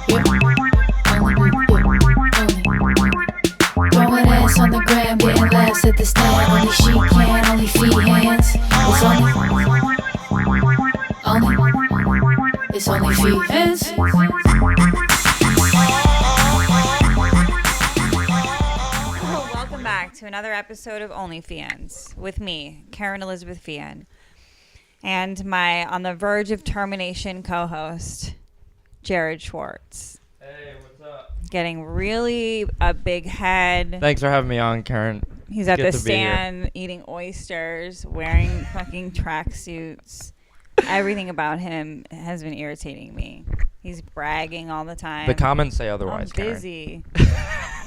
Throwing ass on the gram, getting laughs at the stand. Only she can, Onlyfeehans. It's Onlyfeehans. Welcome back to another episode of Onlyfeehans with me, Kerryn Elizabeth Feehan, and my on the verge of termination co-host, Jared Schwartz. Hey, what's up? Getting really a big head. Thanks for having me on, Kerryn. He's at the stand eating oysters, wearing fucking tracksuits. Everything about him has been irritating me. He's bragging all the time. The comments say otherwise, I'm busy.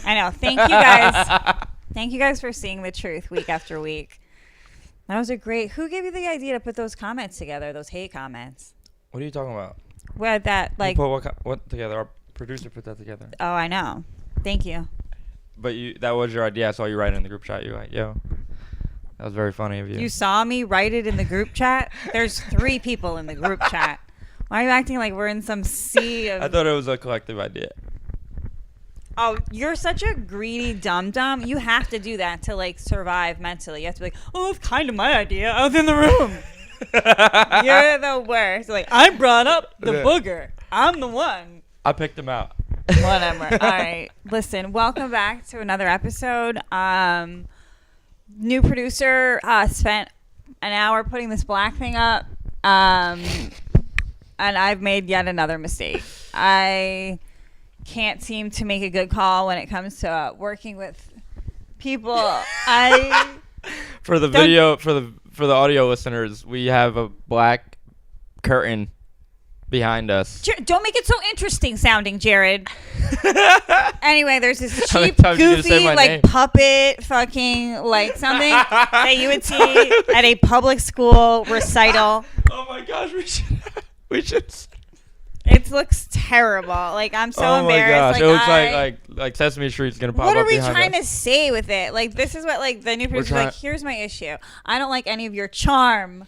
I know. Thank you guys. Thank you guys for seeing the truth week after week. That was a great. Who gave you the idea to put those comments together? Those hate comments. What are you talking about? Well, that like. You put what together? Our producer put that together. Oh, I know. Thank you. But that was your idea. I saw you write it in the group chat. You were like, yo. That was very funny of you. You saw me write it in the group chat? There's 3 people in the group chat. Why are you acting like we're in some sea of... I thought it was a collective idea. Oh, you're such a greedy dum-dum. You have to do that to, like, survive mentally. You have to be like, oh, it's kind of my idea. I was in the room. You're the worst. Like, I brought up the booger. I'm the one. I picked him out. Whatever. All right. Listen, welcome back to another episode. New producer spent an hour putting this black thing up, and I've made yet another mistake. I can't seem to make a good call when it comes to working with people. For the video, for the audio listeners, we have a black curtain behind us. Don't make it so interesting sounding, Jared. Anyway, there's this cheap, goofy, like, name? puppet fucking, like, something that you would see at a public school recital. Oh my gosh, we should. It looks terrible. Like, I'm so embarrassed. Oh my gosh, it looks like Sesame Street's gonna pop up. What are we behind trying us. to say with it? Like, this is what, like, the new producer's like, here's my issue. I don't like any of your charm.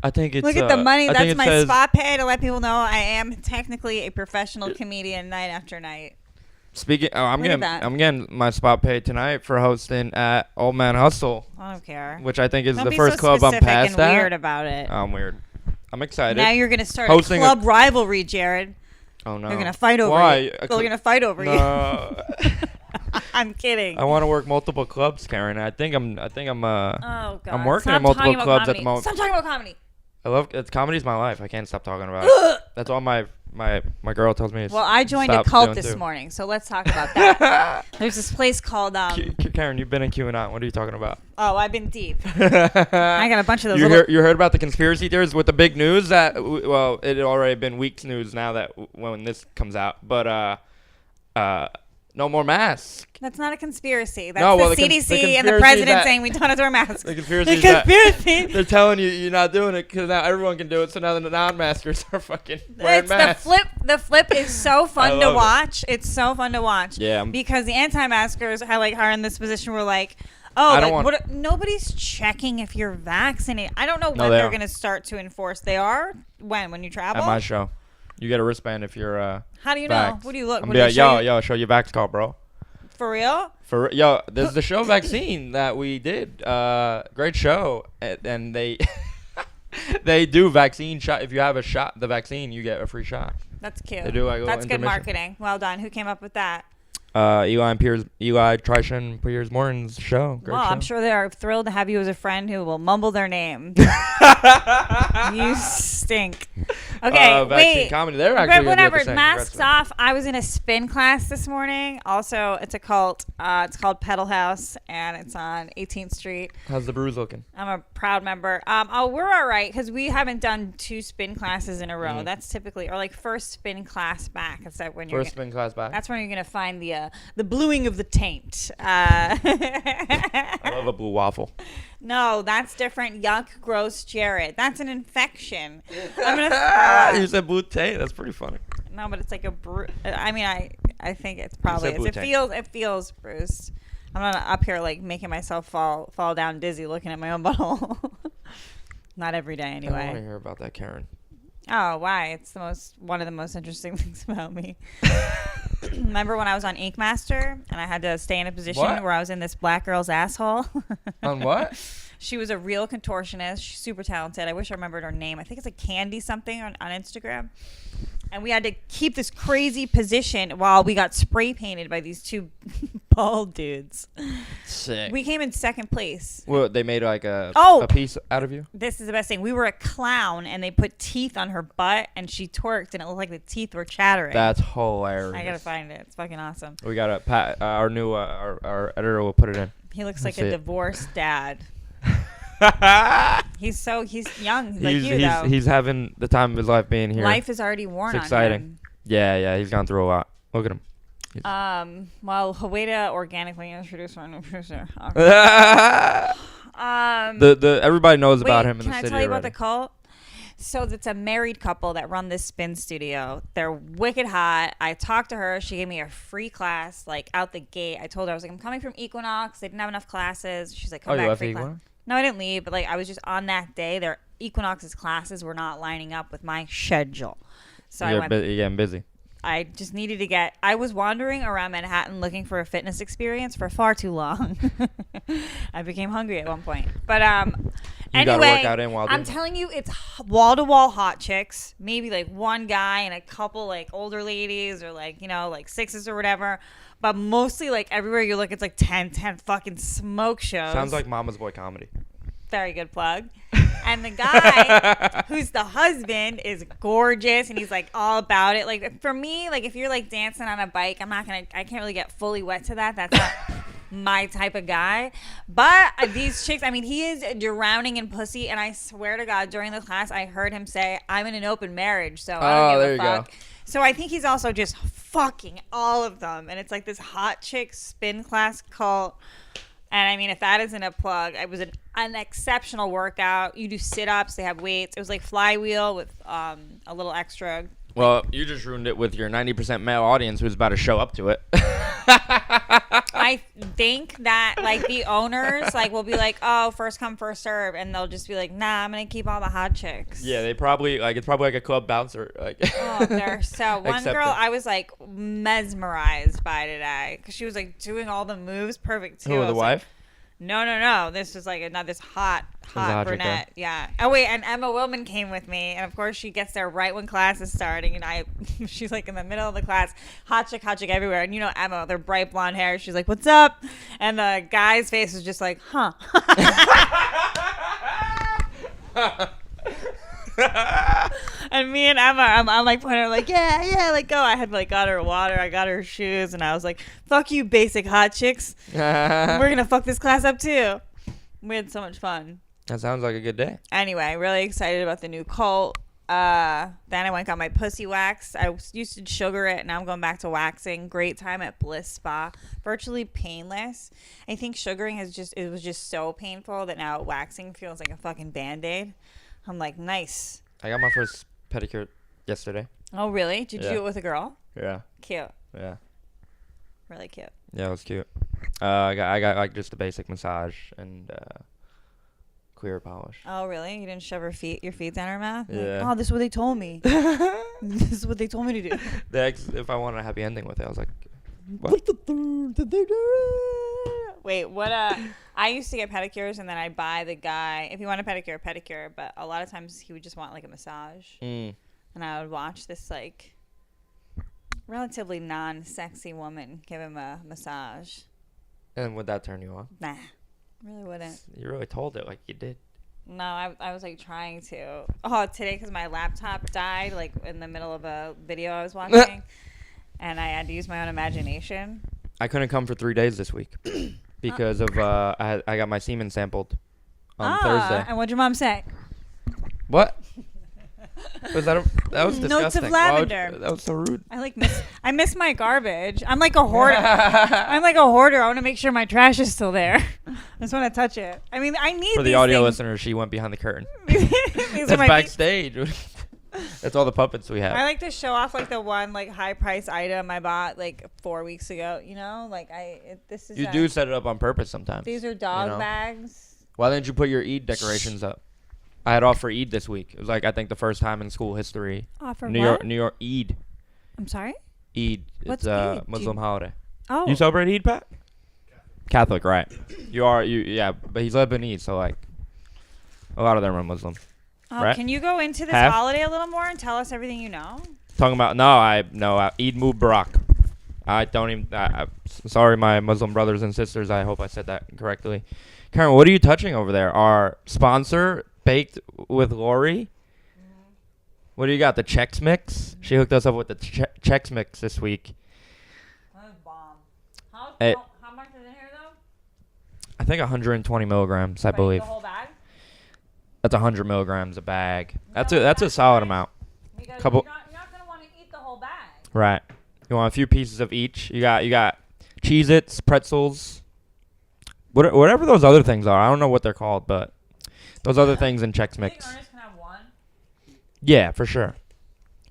I think it's... Look at the money. That's my says, spot pay to let people know I am technically a professional comedian night after night. Speaking, I'm getting my spot paid tonight for hosting at Old Man Hustle. I don't care. Which I think is don't the be first so club I'm past and at. Weird about it. I'm weird. I'm excited. Now you're gonna start a club rivalry, Jared. Oh no. They're gonna fight over you. They're gonna fight over you. I'm kidding. I want to work multiple clubs, Kerryn. I think I'm Oh God. I'm working at multiple clubs at the moment. Stop talking about comedy. I love comedy's my life. I can't stop talking about it. That's all my girl tells me. Well, I joined a cult this morning, so let's talk about that. There's this place called Kerryn, you've been in QAnon. What are you talking about? Oh, I've been deep. I got a bunch of those. You heard about the conspiracy theories with the big news that it had already been weeks news now that when this comes out, but no more masks. That's not a conspiracy. That's the CDC and the president saying we don't have to wear masks. The conspiracy. They're telling you you're not doing it because now everyone can do it. So now the non-maskers are fucking wearing masks. The flip is so fun to watch. It's so fun to watch. Yeah. Because the anti-maskers are in this position where like, nobody's checking if you're vaccinated. I don't know when they're going to start to enforce. They are? When you travel? At my show. You get a wristband if you're How do you know? What do you look? I'm like, yo, show your vax card, bro. For real? This is the show vaccine that we did. Great show. And they they do vaccine shot. If you have the vaccine, you get a free shot. That's cute. They do like That's good marketing. Well done. Who came up with that? Eli Trishan Piers Morton's show. Great show. I'm sure they are thrilled to have you as a friend who will mumble their name. You stink. Okay, wait. Comedy. They're actually whatever. Masks off. I was in a spin class this morning. Also, it's a cult. It's called Pedal House, and it's on 18th Street. How's the bruise looking? I'm a proud member. We're all right because we haven't done 2 spin classes in a row. That's typically first spin class back. It's like when you're spin class back. That's when you're gonna find the bluing of the taint. I love a blue waffle. No, that's different. Yuck, gross, Jared. That's an infection. I'm gonna. You said blue taint. That's pretty funny. No, but it's like a. I mean, I think it's probably. It feels bruised. I'm not up here like making myself fall down dizzy looking at my own butthole. Not every day, anyway. I want to hear about that, Kerryn. Oh, why? It's one of the most interesting things about me. Remember when I was on Ink Master and I had to stay in a position What? where I was in this black girl's asshole? On what? She was a real contortionist. She's super talented. I wish I remembered her name. I think it's like Candy something on Instagram. And we had to keep this crazy position while we got spray painted by these two bald dudes. Sick. We came in second place. Well, they made like a piece out of you? This is the best thing. We were a clown, and they put teeth on her butt, and she twerked, and it looked like the teeth were chattering. That's hilarious. I gotta find it. It's fucking awesome. We got our new our editor will put it in. He looks like a divorced dad. He's young, like you though. He's having the time of his life being here. Life is already worn it's exciting. on him. Yeah, he's gone through a lot. Look at him. Well, Hueda organically introduced our new producer. Everybody knows about him in the city. Can I tell you about already. the cult? So it's a married couple that run this spin studio. They're wicked hot. I talked to her. She gave me a free class, like out the gate. I told her, I was like, I'm coming from Equinox. They didn't have enough classes. She's like, come back, free class. No, I didn't leave, but like I was just on that day. Their Equinox's classes were not lining up with my schedule. So you're getting busy. I just needed to get. I was wandering around Manhattan looking for a fitness experience for far too long. I became hungry at one point, but anyway, I'm telling you, it's wall to wall hot chicks. Maybe like one guy and a couple like older ladies, or like like sixes or whatever. But mostly like everywhere you look, it's like 10 fucking smoke shows. Sounds like Mama's Boy comedy. Very good plug. And the guy who's the husband is gorgeous, and he's like all about it. Like for me, like if you're like dancing on a bike, I can't really get fully wet to that. That's not my type of guy. But these chicks, I mean, he is drowning in pussy, and I swear to God, during the class, I heard him say, "I'm in an open marriage, so I don't give a fuck." Go. So I think he's also just fucking all of them, and it's like this hot chick spin class cult. And I mean, if that isn't a plug, it was an exceptional workout. You do sit-ups, they have weights. It was like flywheel with a little extra. Well, you just ruined it with your 90% male audience who's about to show up to it. I think that like the owners like will be like, oh, first come, first serve, and they'll just be like, nah, I'm gonna keep all the hot chicks. Yeah, they probably like it's probably like a club bouncer. Like. Oh, they're so. One girl I was like mesmerized by today because she was like doing all the moves perfect too. Who, the wife? Like, no. This is like this hot brunette. Yeah. Oh wait, and Emma Willman came with me, and of course she gets there right when class is starting, and she's like in the middle of the class, hot chick everywhere, and Emma, their bright blonde hair. She's like, "What's up?" And the guy's face was just like, "Huh." And me and Emma, I'm like pointing her like, yeah, like go. I had like got her water, I got her shoes, and I was like, fuck you, basic hot chicks. We're gonna fuck this class up too. We had so much fun. That sounds like a good day. Anyway, really excited about the new cult. Then I went and got my pussy waxed. I used to sugar it, now I'm going back to waxing. Great time at Bliss Spa. Virtually painless. I think sugaring it was just so painful that now waxing feels like a fucking Band-Aid. I'm like, nice. I got my first pedicure yesterday. Oh, really? Did you do it with a girl? Yeah. Cute. Yeah. Really cute. Yeah, it was cute. I got like just a basic massage and clear polish. Oh, really? You didn't shove your feet down her mouth? Yeah. Like, oh, this is what they told me. This is what they told me to do. If I wanted a happy ending with it, I was like, what? Wait, what? I used to get pedicures, and then I'd buy the guy, if you want a pedicure, but a lot of times he would just want like a massage. And I would watch this like relatively non-sexy woman give him a massage. And would that turn you on? Nah, really wouldn't. You really told it like you did. No, I was like trying to. Oh, today because my laptop died like in the middle of a video I was watching, and I had to use my own imagination. I couldn't come for 3 days this week because of I got my semen sampled on Thursday. And what'd your mom say? What? That was disgusting. Notes of lavender. That was so rude. I miss my garbage. I'm like a hoarder. I want to make sure my trash is still there. I just want to touch it. I mean, I need for the audio listeners. She went behind the curtain. That's backstage. That's all the puppets we have. I like to show off like the one like high price item I bought like 4 weeks ago. You do set it up on purpose sometimes. These are dog bags. Why didn't you put your Eid decorations up? I had off for Eid this week. It was like I think the first time in school history. For New what? York Eid. I'm sorry? Eid. What's It's a Eid? Muslim holiday. Oh. You celebrate Eid, Pat? Catholic, right? Yeah, but he's Lebanese, so like a lot of them are Muslim. Right? Can you go into this Half? holiday a little more and tell us everything you know? Talking about Eid Mubarak. I don't even. Sorry, my Muslim brothers and sisters. I hope I said that correctly. Kerryn, what are you touching over there? Our sponsor, Baked with Lori. What do you got? The Chex Mix. She hooked us up with the Chex Mix this week. That's bomb. How much is in here though? I think 120 milligrams. I believe The whole bag? that's 100 milligrams a bag. That's a solid amount. Because Couple. you're not gonna want to eat the whole bag. Right. You want a few pieces of each. You got Cheez-Its, pretzels, whatever those other things are. I don't know what they're called, but those other things in Chex Mix. Think Ernest can have one? Yeah, for sure.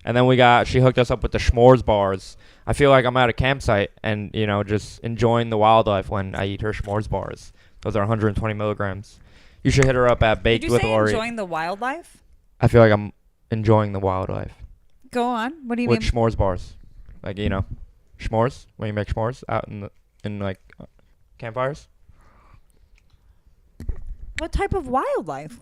And then she hooked us up with the s'mores bars. I feel like I'm at a campsite and, just enjoying the wildlife when I eat her s'mores bars. Those are 120 milligrams. You should hit her up at Baked Did you with say Lori. enjoying the wildlife? I feel like I'm enjoying the wildlife. Go on. What do you With mean? s'mores bars. Like, s'mores, when you make s'mores out in campfires. What type of wildlife?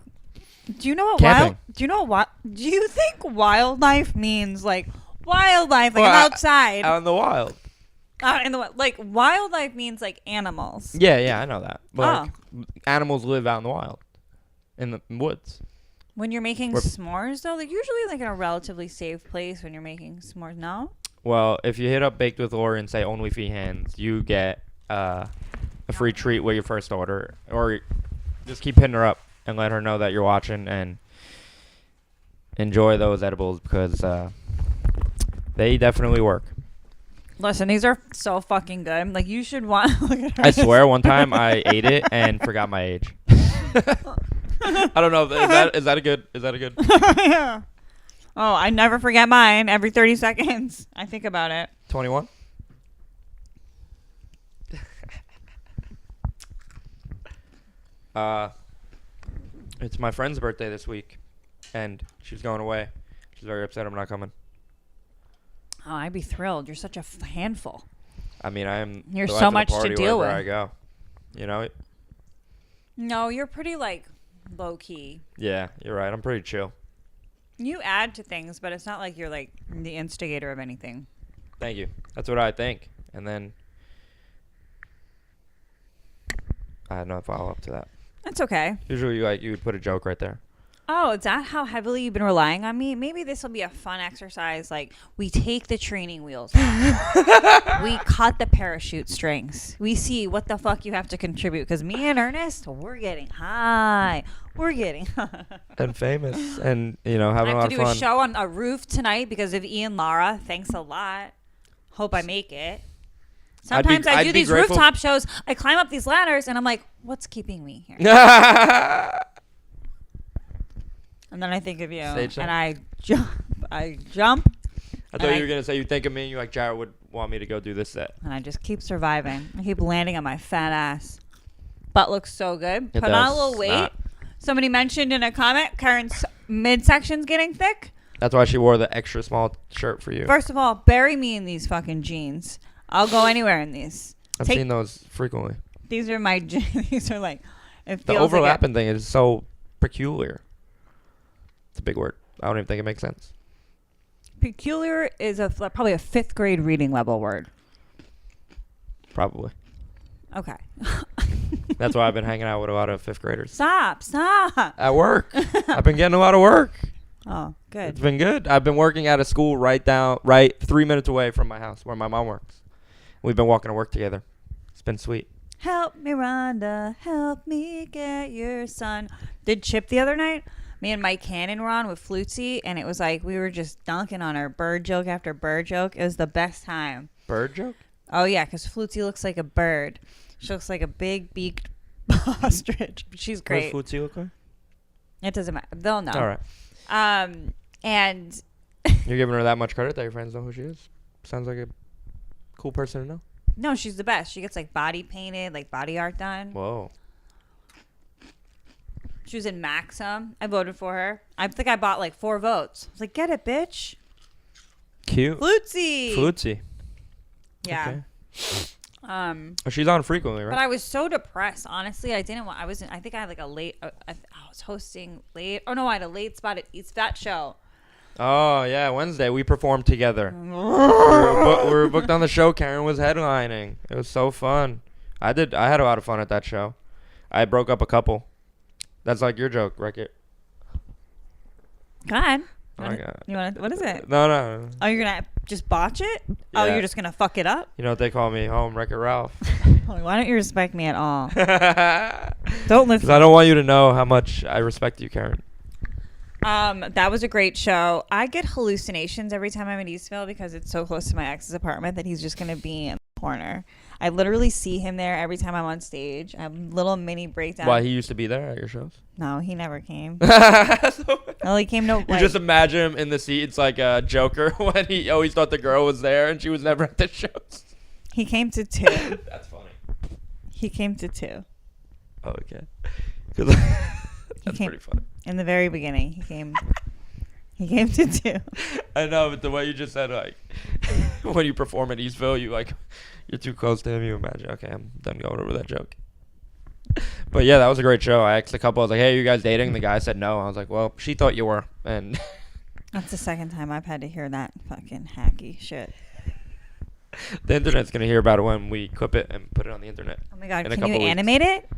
Do you know what Camping. Do you think wildlife means like wildlife, like Well, I'm outside? Out in the wild. Out in the wild. Like wildlife means like animals. Yeah, I know that. But animals live out in the wild. In the woods. When you're making s'mores though, like usually like in a relatively safe place when you're making s'mores, no? Well, if you hit up Baked with Lori and say Onlyfeehans, you get a free treat with your first order. Or just keep hitting her up and let her know that you're watching and enjoy those edibles because they definitely work. Listen, these are so fucking good. Like you should want look at her. I swear one time I ate it and forgot my age. I don't know. Is that a good? Yeah. Oh, I never forget mine. Every 30 seconds, I think about it. 21. It's my friend's birthday this week, and she's going away. She's very upset I'm not coming. Oh, I'd be thrilled. You're such a handful. I mean, I am. You're the so life of the much to party deal wherever with. I go. No, you're pretty like low key. Yeah, you're right. I'm pretty chill. You add to things, but it's not like you're like the instigator of anything. Thank you. That's what I think. And then I had no follow up to that. That's okay. Usually, you would put a joke right there. Oh, is that how heavily you've been relying on me? Maybe this will be a fun exercise. Like, we take the training wheels off. We cut the parachute strings. We see what the fuck you have to contribute. Because me and Ernest, we're getting high. We're getting high. And famous. And, having I a have lot to of do fun. a show on a roof tonight because of Ian Lara. Thanks a lot. Hope I make it. Sometimes I do I'd be these grateful. rooftop shows. I climb up these ladders and I'm like, what's keeping me here? And then I think of you, Stage and time? I jump, I thought you were going to say you think of me and you're like, Jared would want me to go do this set. and I just keep surviving. I keep landing on my fat ass. Butt looks so good. It Put on a does little weight. not. Somebody mentioned in a comment, Kerryn's midsection's getting thick. That's why she wore the extra small shirt for you. First of all, bury me in these fucking jeans. I'll go anywhere in these. I've seen those frequently. These are my jeans. These are like, it The feels overlapping thing is so peculiar. It's a big word. I don't even think it makes sense. peculiar is probably a 5th grade reading level word. Probably. Okay. That's why I've been hanging out with a lot of 5th graders. Stop. At work. I've been getting a lot of work. Oh, It's good. been good. I've been working at a school right 3 minutes away from my house where my mom works. We've been walking to work together. It's been sweet. Help me, Rhonda. Help me get your son. Did Chip the other night? Me and Mike Cannon were on with Flutzy, and it was like we were just dunking on her bird joke after bird joke. It was the best time. Bird joke? Oh, yeah, because Flutzy looks like a bird. She looks like a big beaked ostrich. She's great. What does Footsie look like? It doesn't matter. They'll know. All right. And You're giving her that much credit that your friends know who she is? Sounds like a cool person to know. no, she's the best. She gets like body painted, like body art done. Whoa. She was in Maxim. I voted for her. I think I bought like 4 votes. I was like, get it, bitch. Cute. Flutzy. Yeah. Okay. She's on frequently, right? But I was so depressed. Honestly, I didn't want. I think I had like a late. I was hosting late. Oh no, I had a late spot at East Fat Show. Oh yeah, Wednesday we performed together. we were booked on the show. Kerryn was headlining. It was so fun. I had a lot of fun at that show. I broke up a couple. That's like your joke, Wreck-It. God. Oh my God. You want? What is it? No. Oh, you're gonna just botch it? Yeah. Oh, you're just gonna fuck it up? You know what they call me? Home Wreck-It Ralph. Why don't you respect me at all? Because Don't listen. I don't want you to know how much I respect you, Kerryn. That was a great show. I get hallucinations every time I'm in Eastville because it's so close to my ex's apartment that he's just gonna be in the corner. I literally see him there every time I'm on stage. I have little mini breakdowns. Why, he used to be there at your shows? No, he never came. So, Well, he came to. you Like, just imagine him in the seats like a Joker when he always thought the girl was there and she was never at the shows. he came to 2. That's funny. He came to 2. Oh, okay. That's came- pretty funny. In the very beginning, he came. He came to 2. I know, but the way you just said, like, when you perform at Eastville, you're too close to him. You imagine. Okay, I'm done going over that joke. But yeah, that was a great show. I asked a couple. I was like, "Hey, are you guys dating?" The guy said no. I was like, "Well, she thought you were." And That's the second time I've had to hear that fucking hacky shit. the internet's gonna hear about it when we clip it and put it on the internet. Oh my god, In a can you couple weeks. animate it?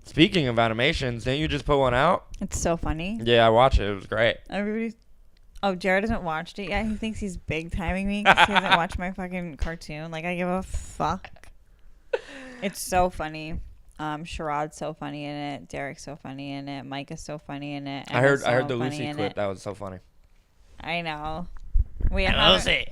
Speaking of animations, didn't you just put one out? It's so funny. Yeah, I watched it. It was great. Everybody's. Oh, Jared hasn't watched it yet. He thinks he's big timing me because he hasn't watched my fucking cartoon. Like, I give a fuck. It's so funny. Sharad's so funny in it. Derek's so funny in it. Mike is so funny in it. I heard Emma's so the funny Lucy in clip. it. That was so funny. I know. We Lucy.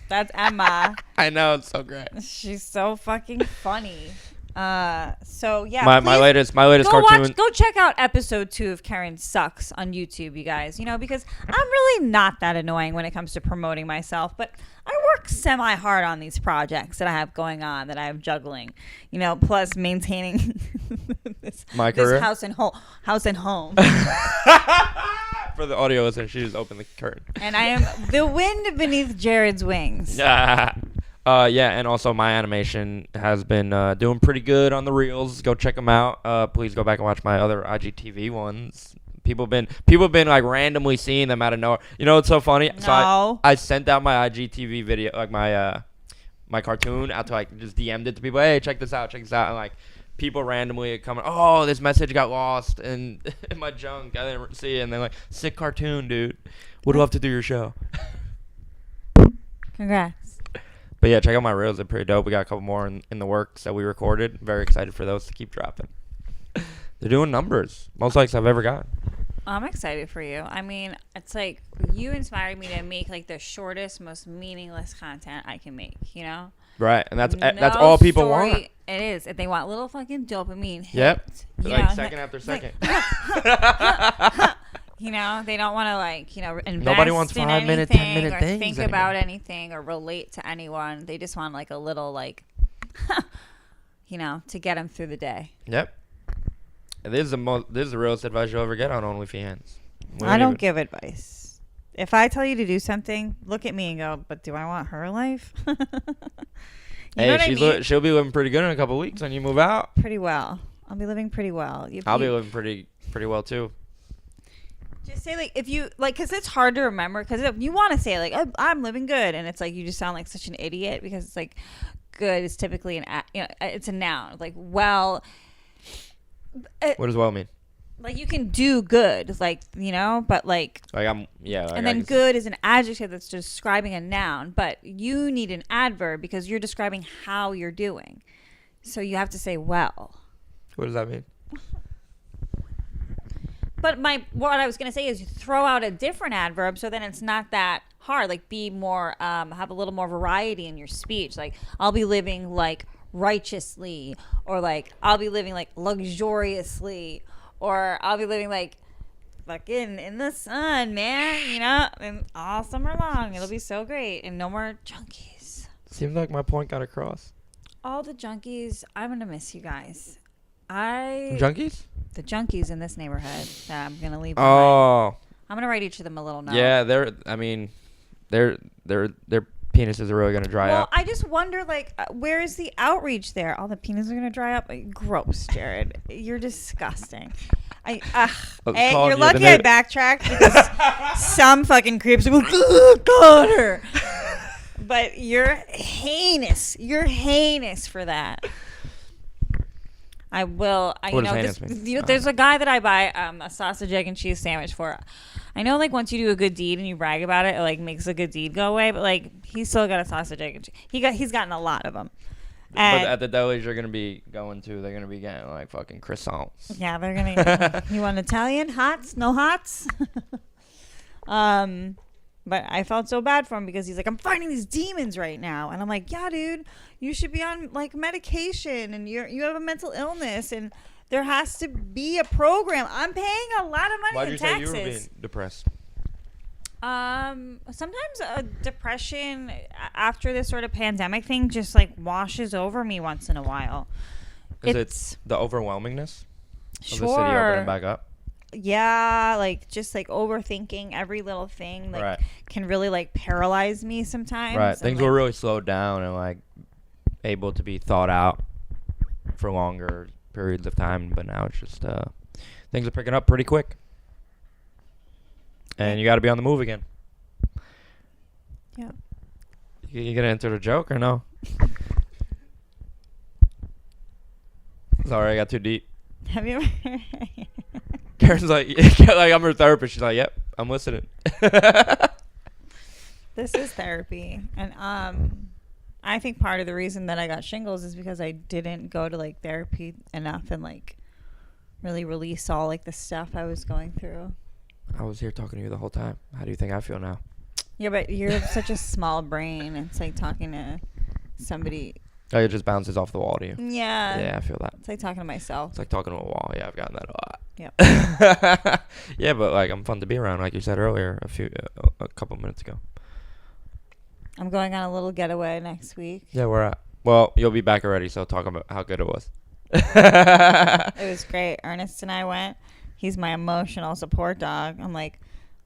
That's Emma. I know, it's so great. She's so fucking funny. So yeah. My latest cartoon. Go check out episode 2 of Kerryn Sucks on YouTube, you guys. You know, because I'm really not that annoying when it comes to promoting myself, but I work semi-hard on these projects that I have going on, that I have juggling. You know, plus maintaining this career? house and home. For the audio listener, she just opened the curtain. And I am the wind beneath Jared's wings. Yeah, and also my animation has been doing pretty good on the reels. Go check them out. Please go back and watch my other IGTV ones. People been like randomly seeing them out of nowhere. You know what's so funny? No. So I sent out my IGTV video, like my cartoon, out to like just DM'd it to people. Hey, check this out, and like people randomly coming. Oh, this message got lost in my junk. I didn't see it, and they're like, sick cartoon, dude. Would love to do your show. Congrats. But yeah, check out my reels. They're pretty dope. We got a couple more in the works that we recorded. Very excited for those to keep dropping. They're doing numbers. Most likes I've ever gotten. I'm excited for you. I mean, it's like you inspired me to make like the shortest, most meaningless content I can make, you know? Right, and that's No all people story- want. It is. If they want little fucking dopamine hit. Yep. You Like know, second after second. You know, they don't want to like, you know, invest Nobody wants in 5-minute, anything 10-minute or things think anymore. about anything or relate to anyone. They just want like a little like, you know, to get them through the day. Yep. And this is the realest advice you'll ever get on Onlyfeehans. I don't give advice. If I tell you to do something, look at me and go, but do I want her life? You know what I mean? She'll be living pretty good in a couple weeks when you move out. Pretty well. I'll be living pretty well. I'll be living pretty well too. Just say like if you like, because it's hard to remember. Because if you want to say like I'm living good, and it's like you just sound like such an idiot because it's like good is typically it's a noun. Like well, What does well mean? like you can do good, like you know, but like Like I'm yeah. Like and then good is an adjective that's describing a noun, but you need an adverb because you're describing how you're doing. So you have to say well. What does that mean? But what I was going to say is throw out a different adverb so then it's not that hard. Like be more, have a little more variety in your speech. Like I'll be living like righteously, or like I'll be living like luxuriously, or I'll be living like fucking in the sun, man, you know, and all summer long. It'll be so great. And no more junkies. Seems like my point got across. All the junkies, I'm going to miss you guys. Junkies? the junkies in this neighborhood that I'm gonna leave behind. Oh. I'm gonna write each of them a little note. Yeah, their penises are really gonna dry Well, up. I just wonder, like, where is the outreach there? All the penises are gonna dry up. Like, gross, Jared. You're disgusting. Hey, you're lucky I backtracked because some fucking creeps are like, oh, God, her. But you're heinous. You're heinous for that. I will. What does heinous mean? There's a guy that I buy a sausage, egg, and cheese sandwich for. I know, like, once you do a good deed and you brag about it, it like makes a good deed go away. But like, he's still got a sausage, egg, and cheese. He's gotten a lot of them. But at the delis you're gonna be going to, they're gonna be getting like fucking croissants. Yeah, they're gonna. You want Italian hots? No hots. But I felt so bad for him because he's like, I'm fighting these demons right now, and I'm like, yeah, dude, you should be on like medication, and you have a mental illness, and there has to be a program. I'm paying a lot of money Why'd in you taxes. say you were being depressed? Sometimes depression after this sort of pandemic thing just like washes over me once in a while. Is it the overwhelmingness of Sure. the city opening back up? Yeah, like just like overthinking every little thing like Right. can really like paralyze me sometimes. Right. And, Things like, were really slowed down and like able to be thought out for longer periods of time, but now it's just things are picking up pretty quick. And you got to be on the move again. Yeah. You gonna enter the joke or no? Sorry, I got too deep. Have you ever? Karen's like I'm her therapist. She's like, yep, I'm listening. This is therapy, and I think part of the reason that I got shingles is because I didn't go to like therapy enough and like really release all like the stuff I was going through. I was here talking to you the whole time. How do you think I feel now? Yeah, but you're such a small brain. It's like talking to somebody. Oh, it just bounces off the wall to you. Yeah. Yeah, I feel that. It's like talking to myself. It's like talking to a wall. Yeah, I've gotten that a lot. Yep. Yeah, but like I'm fun to be around, like you said earlier, a couple minutes ago. I'm going on a little getaway next week. Yeah, we're at. Well, you'll be back already, so talk about how good it was. It was great. Ernest and I went. He's my emotional support dog. I'm like,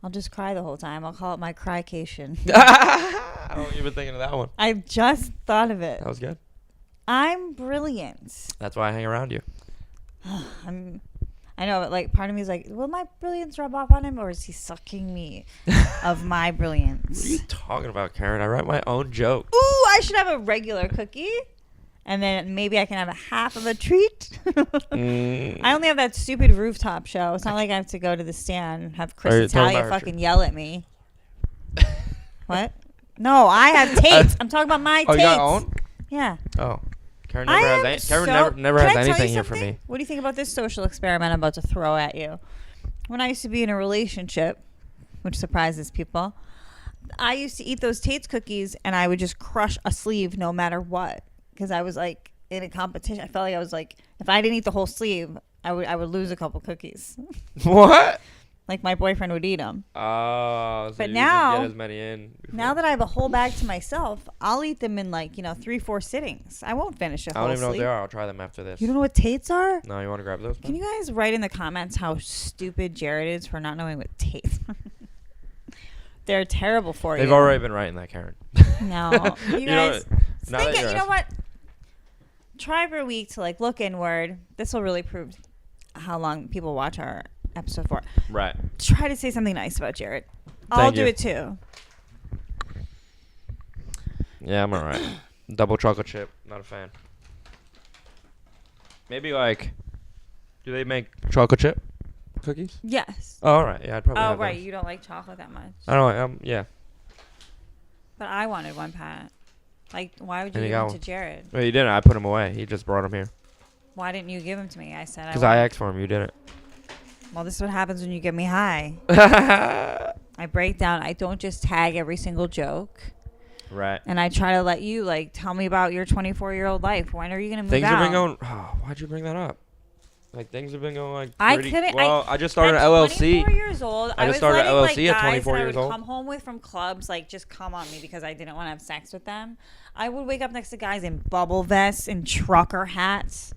I'll just cry the whole time. I'll call it my crycation. I don't even thinking of that one. I just thought of it. That was good. I'm brilliant. That's why I hang around you. I know, but like part of me is like, will my brilliance rub off on him, or is he sucking me of my brilliance? What are you talking about, Kerryn? I write my own jokes. Ooh, I should have a regular cookie, and then maybe I can have a half of a treat. I only have that stupid rooftop show. It's not like I have to go to the stand and have Chris Italia fucking yell at me. What? No, I have tapes. I'm talking about my tapes. Oh, you got your own? Yeah. Oh. Kerryn never has anything here for me. What do you think about this social experiment I'm about to throw at you? When I used to be in a relationship, which surprises people, I used to eat those Tate's cookies and I would just crush a sleeve no matter what. Because I was like in a competition. I felt like I was like, if I didn't eat the whole sleeve, I would lose a couple cookies. What? Like my boyfriend would eat them. Oh, so But you now, just get as many in before. now that I have a whole bag to myself, I'll eat them in like 3-4 sittings. I won't finish a whole I don't even know what sleeve. they are. I'll try them after this. You don't know what Tate's are? No, you want to grab those? Can you guys write in the comments how stupid Jared is for not knowing what Tate's are? They're terrible for you. They've already been writing that, Kerryn. No. You guys, now that you're you know what? Try for a week to like look inward. This will really prove how long people watch our episode for. Right. Try to say something nice about Jared. I'll do it too. Yeah, I'm alright. Double chocolate chip. Not a fan. Maybe like, do they make chocolate chip cookies? Yes. Oh, all right. Yeah, I'd probably. Oh, have right. those. You don't like chocolate that much. I don't know. Yeah. But I wanted one, Pat. Like, why would you And you give got them to one. Jared? Well, you didn't. I put them away. He just brought them here. Why didn't you give them to me? I said Because I asked for them. You didn't. Well, this is what happens when you get me high. I break down. I don't just tag every single joke. Right. And I try to let you, like, tell me about your 24-year-old life. When are you going to move Things out? have been going. Oh, why'd you bring that up? Like things have been going like. I Pretty, couldn't. Well, I just started at an LLC. 24 years old. I just was started letting, LLC like, at 24 guys years that I would old. come home with from clubs, like, just come on me because I didn't want to have sex with them. I would wake up next to guys in bubble vests and trucker hats.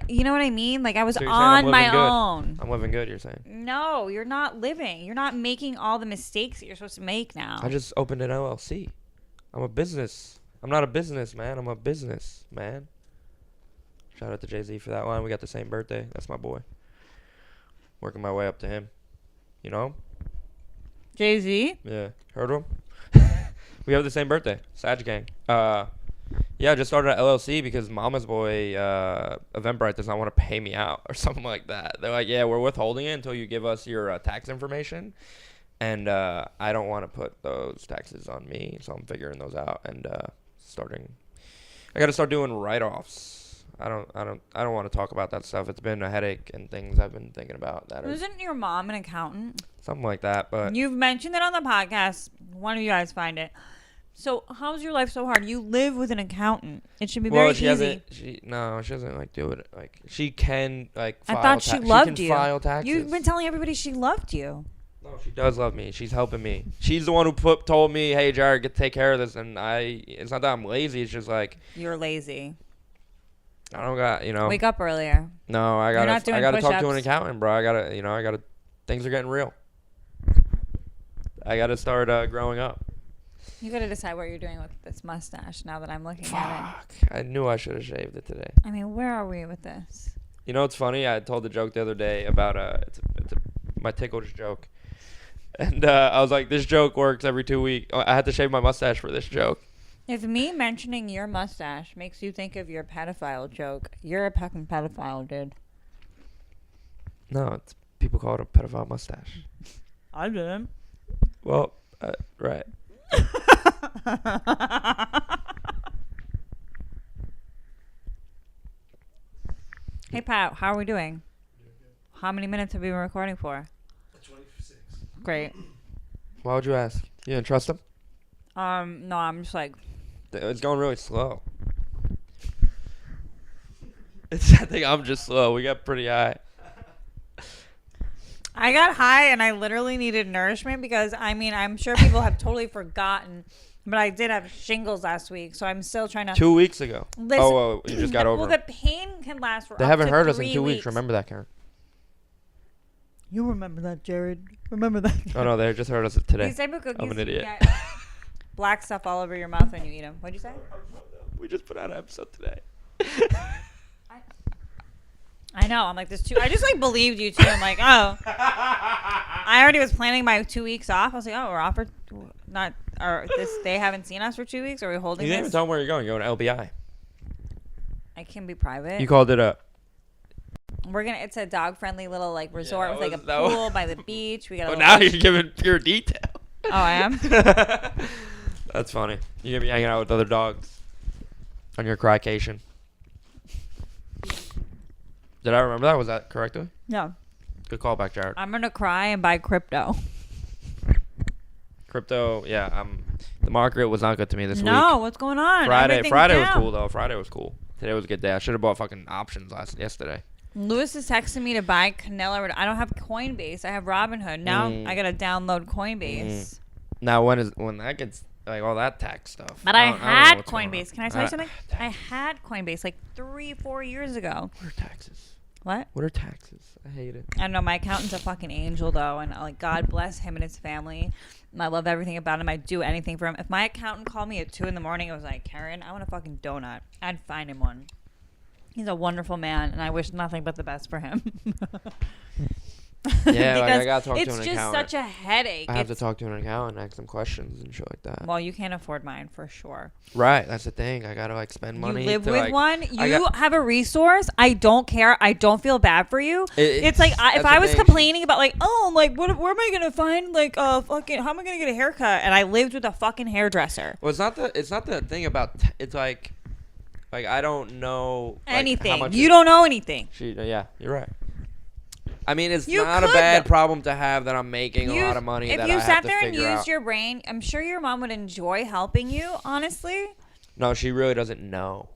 You know what I mean? Like I was So you're saying I'm on my living good. own. I'm living good, you're saying. No, you're not living. You're not making all the mistakes that you're supposed to make now. I just opened an LLC. I'm a business. I'm not a business man. I'm a business man. Shout out to Jay-Z for that one. We got the same birthday. That's my boy. Working my way up to him. You know? Jay-Z? Yeah. Heard of him? We have the same birthday. Sag Gang. Yeah, I just started an LLC because Mama's Boy Eventbrite does not want to pay me out or something like that. They're like, yeah, we're withholding it until you give us your tax information. And I don't want to put those taxes on me, so I'm figuring those out and I got to start doing write-offs. I don't want to talk about that stuff. It's been a headache and things I've been thinking about. Isn't your mom an accountant? Something like that, but You've mentioned it on the podcast. One of you guys find it. So how's your life so hard? You live with an accountant. It should be very easy. She doesn't like do it. Like she can like. I thought she loved you. She can file taxes. You've been telling everybody she loved you. No, she does love me. She's helping me. She's the one who told me, "Hey, Jared, take care of this." And it's not that I'm lazy. It's just like you're lazy. I don't got Wake up earlier. No, I gotta talk to an accountant, bro. I gotta. Things are getting real. I gotta start growing up. You gotta decide what you're doing with this mustache now that I'm looking at Fuck. I knew I should have shaved it today. it. I mean, where are we with this? You know what's funny? I told the joke the other day about my ticklish joke. And I was like, this joke works every 2 weeks. I had to shave my mustache for this joke. If me mentioning your mustache makes you think of your pedophile joke, you're a fucking pedophile, dude. No, people call it a pedophile mustache. I didn't. Well, right. Hey, Pat, how are we doing? How many minutes have we been recording for? 26. Great. Why would you ask? You didn't trust him? No, I'm just like... It's going really slow. I think I'm just slow. We got pretty high. I got high and I literally needed nourishment because, I mean, I'm sure people have totally forgotten, but I did have shingles last week, so I'm still trying to... 2 weeks ago. Listen, you just got over well, it. the pain can last for They up haven't to heard us 3 in 2 weeks. weeks. Remember that, Kerryn. You remember that, Jared. Remember that. Oh, no, they just heard us today. These type of cookies, I'm an idiot. get black stuff all over your mouth when you eat them. What'd you say? We just put out an episode today. I know. I'm like, this too. I just like believed you too. I'm like, oh. I already was planning my 2 weeks off. I was like, oh, we're off for not, or this, they haven't seen us for 2 weeks. Are we holding You didn't even this? tell them where you're going. You're going to LBI. I can be private. You called it a... It's a dog friendly little like resort that with like was- a that was- pool by the beach. We got a Oh, little now you're giving pure detail. Oh, I am? That's funny. You're going to be hanging out with other dogs on your crycation. Did I remember that? Was that correctly? No. Good callback, Jared. I'm going to cry and buy crypto. Crypto, yeah. The market was not good to me this week. No, what's going on? Friday Everything's was down. cool, though. Friday was cool. Today was a good day. I should have bought fucking options yesterday. Lewis is texting me to buy Canelo. I don't have Coinbase. I have Robinhood. Now I got to download Coinbase. Now, when that gets... Like all that tax stuff. But I don't know had what's going on. Coinbase. Can I tell you something? I had Coinbase like 3-4 years ago. What are taxes? What? What are taxes? I hate it. I don't know. My accountant's a fucking angel, though, and like God bless him and his family. I love everything about him. I'd do anything for him. If my accountant called me at 2 a.m, it was like, Kerryn, I want a fucking donut. I'd find him one. He's a wonderful man, and I wish nothing but the best for him. Yeah, like I gotta talk to an it's just accountant. such a headache. I have to talk to an accountant and ask them questions and shit like that. Well, you can't afford mine for sure. Right, that's the thing. I gotta like spend money. You live to, with like, one. You have a resource. I don't care. I don't feel bad for you. It's like if that's I the was thing. complaining about like, oh, like where am I gonna find like fucking how am I gonna get a haircut? And I lived with a fucking hairdresser. Well, it's not the thing about. It's like I don't know like, Anything. How much You don't know anything. Yeah, you're right. I mean, it's You not a could, bad though. problem to have that I'm making a lot of money If that you I sat have to there and figure used out. your brain, I'm sure your mom would enjoy helping you. Honestly, No, she really doesn't know.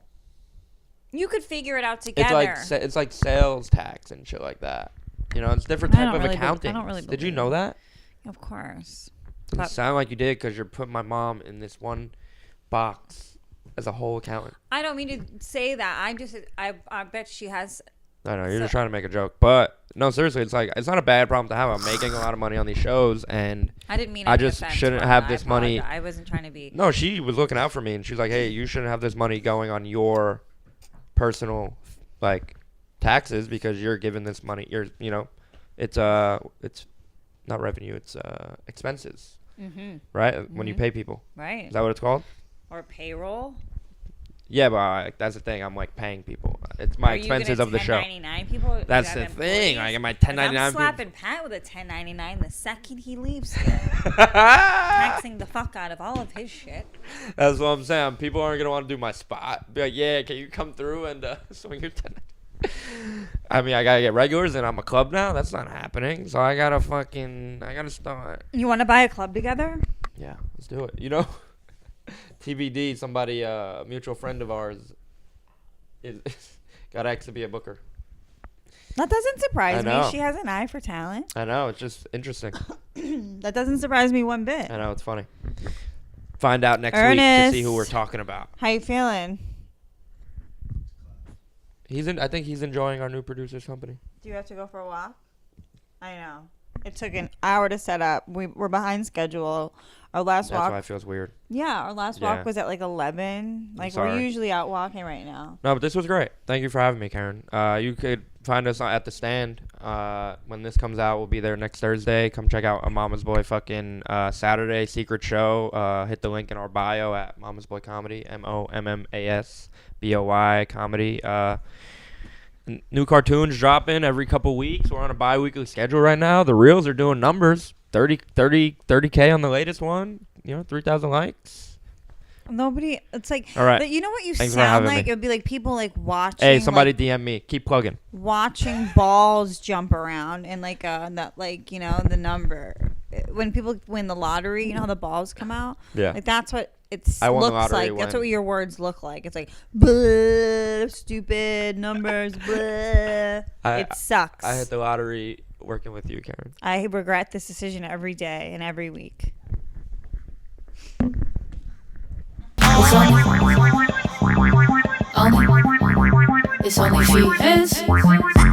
you could figure it out together. It's like sales tax and shit like that. You know, it's different I type don't of really accounting. I don't really Did you believe know it. that? Of course. Doesn't But- sound like you did because you're putting my mom in this one box as a whole accountant. I don't mean to say that. I bet she has. I know you're just trying to make a joke, but no, seriously, it's like it's not a bad problem to have. I'm making a lot of money on these shows, and I didn't mean. I just shouldn't have this money. I wasn't trying to be. No, she was looking out for me, and she's like, "Hey, you shouldn't have this money going on your personal like taxes because you're giving this money. It's not revenue, it's expenses, right? When you pay people, Right. Is that what it's called? Or payroll. Yeah, but that's the thing. I'm like paying people. It's my expenses of the show. 1099 people. That's the thing. I get my 1099. I'm slapping Pat with a 1099 the second he leaves here. Taxing the fuck out of all of his shit. That's what I'm saying. People aren't gonna want to do my spot. Be like, yeah, can you come through and swing your 1099? I mean, I gotta get regulars, and I'm a club now. That's not happening. So I gotta start. You want to buy a club together? Yeah, let's do it. TBD, somebody, a mutual friend of ours, got asked to be a booker. That doesn't surprise I me. know. She has an eye for talent. I know, it's just interesting. That doesn't surprise me one bit. I know, it's funny. Find out next week Ernest, to see who we're talking about. how you feeling? I think he's enjoying our new producer's company. Do you have to go for a walk? I know. It took an hour to set up. We're behind schedule. Our last That's walk. why it feels weird. Yeah, our last Yeah. walk was at like 11. Like we're sorry. usually out walking right now. No, but this was great. Thank you for having me, Kerryn. You could find us at the stand. When this comes out, we'll be there next Thursday. Come check out a Mama's Boy fucking Saturday secret show. Hit the link in our bio at Mama's Boy Comedy. MOMMASBOY Comedy. New cartoons dropping every couple weeks. We're on a bi-weekly schedule right now. The reels are doing numbers. 30K on the latest one. 3,000 likes. Nobody. It's like. All right. You know what you Thanks for sound having like? me. It would be like people like watching. Hey, somebody like, DM me. Keep plugging. watching balls jump around and like the number when people win the lottery. You know how the balls come out. Yeah. Like that's what it I won the looks lottery like. That's when- what your words look like. It's like blah, stupid numbers. Blah. It sucks. I hit the lottery working with you, Kerryn. I regret this decision every day and every week. It's only Onlyfeehans.